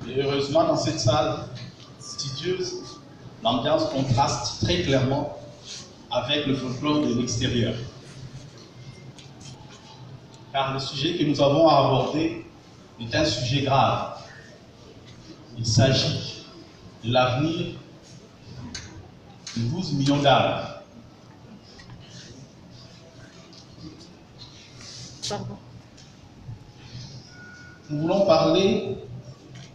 Et heureusement, dans cette salle studieuse, l'ambiance contraste très clairement avec le folklore de l'extérieur. Car le sujet que nous avons à aborder est un sujet grave. Il s'agit de l'avenir de 12 millions d'âmes. Nous voulons parler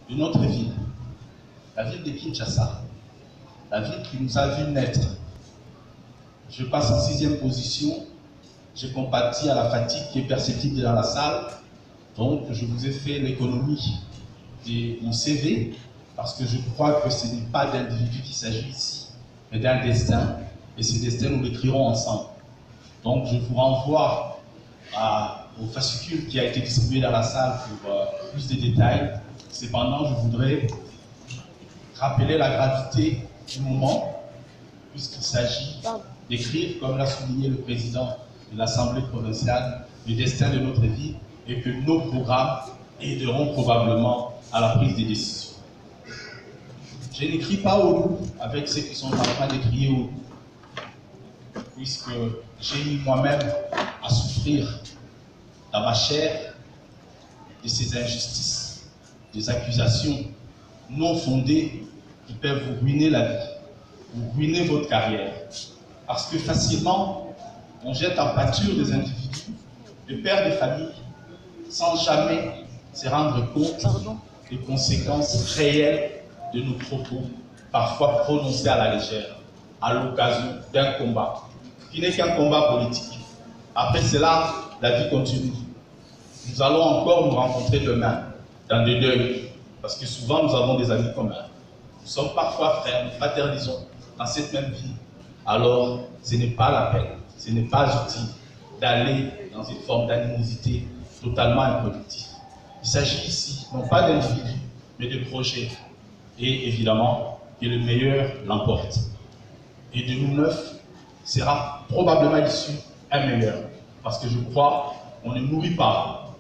de notre ville, la ville de Kinshasa, la ville qui nous a vu naître. Je passe en 6e position, j'ai compati à la fatigue qui est perceptible dans la salle, donc je vous ai fait l'économie de mon CV, parce que je crois que ce n'est pas d'individu qu'il s'agit ici, mais d'un destin, et ce destin nous l'écrirons ensemble. Donc je vous renvoie au fascicule qui a été distribué dans la salle pour plus de détails. Cependant, je voudrais rappeler la gravité du moment, puisqu'il s'agit d'écrire, comme l'a souligné le président de l'Assemblée provinciale, le destin de notre vie et que nos programmes aideront probablement à la prise des décisions. Je n'écris pas au loup avec ceux qui sont en train d'écrire au loup, puisque j'ai eu moi-même à souffrir dans ma chair de ces injustices, des accusations non fondées qui peuvent vous ruiner la vie, vous ruiner votre carrière. Parce que facilement, on jette en pâture des individus, des pères de famille, sans jamais se rendre compte des conséquences réelles de nos propos, parfois prononcés à la légère, à l'occasion d'un combat, qui n'est qu'un combat politique. Après cela, la vie continue. Nous allons encore nous rencontrer demain, dans des deuils, parce que souvent nous avons des amis communs. Nous sommes parfois frères, nous fraternisons dans cette même vie. Alors, ce n'est pas la peine, ce n'est pas utile d'aller dans une forme d'animosité totalement improductive. Il s'agit ici, non pas d'individus, mais de projets. Et évidemment, que le meilleur l'emporte. Et de nous neuf sera probablement issu un meilleur. Parce que je crois qu'on ne nourrit pas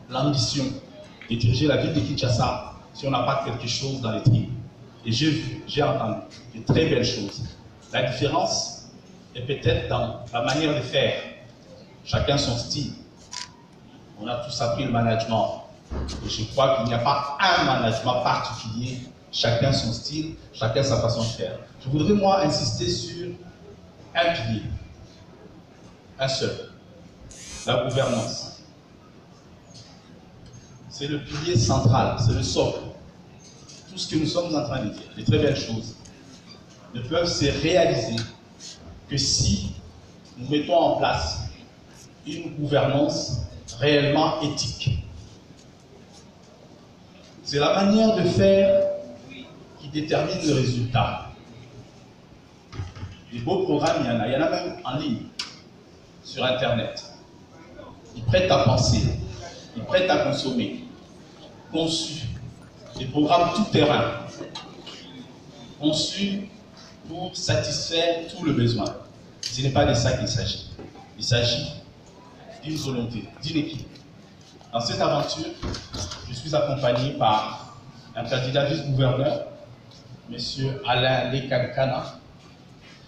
l'ambition de diriger la ville de Kinshasa si on n'a pas quelque chose dans les tripes. Et j'ai vu, j'ai entendu de très belles choses. La différence est peut-être dans la manière de faire. Chacun son style. On a tous appris le management. Et je crois qu'il n'y a pas un management particulier. Chacun son style, chacun sa façon de faire. Je voudrais, moi, insister sur un pilier. Un seul. La gouvernance. C'est le pilier central, c'est le socle. Tout ce que nous sommes en train de dire, les très belles choses, ne peuvent se réaliser que si nous mettons en place une gouvernance réellement éthique. C'est la manière de faire qui détermine le résultat. Les beaux programmes, il y en a même en ligne, sur Internet. Ils prêtent à penser, ils prêtent à consommer. Conçus, des programmes tout-terrain, conçus pour satisfaire tout le besoin. Ce n'est pas de ça qu'il s'agit. Il s'agit d'une volonté, d'une équipe. Dans cette aventure, je suis accompagné par un candidat vice-gouverneur, M. Alain Lekankana.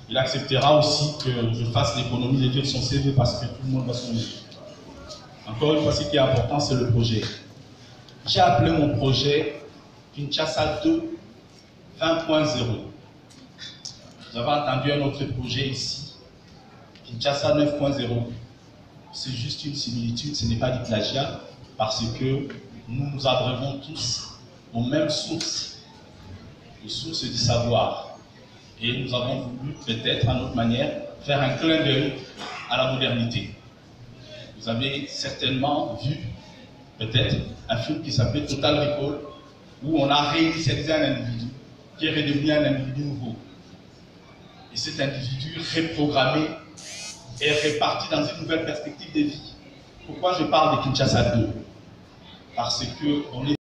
Il acceptera aussi que je fasse l'économie de dire son CV parce que tout le monde va son livre. Encore une fois, ce qui est important, c'est le projet. J'ai appelé mon projet Kinshasa 2 20.0. Vous avez entendu un autre projet ici, Kinshasa 9.0. C'est juste une similitude, ce n'est pas du plagiat, parce que nous nous abreuvons tous aux mêmes sources, les sources du savoir. Et nous avons voulu, peut-être à notre manière, faire un clin d'œil à la modernité. Vous avez certainement vu, peut-être, un film qui s'appelle Total Recall, où on a réinitialisé un individu qui est redevenu un individu nouveau. Et cet individu reprogrammé est reparti dans une nouvelle perspective de vie. Pourquoi je parle de Kinshasa 2? Parce qu'on est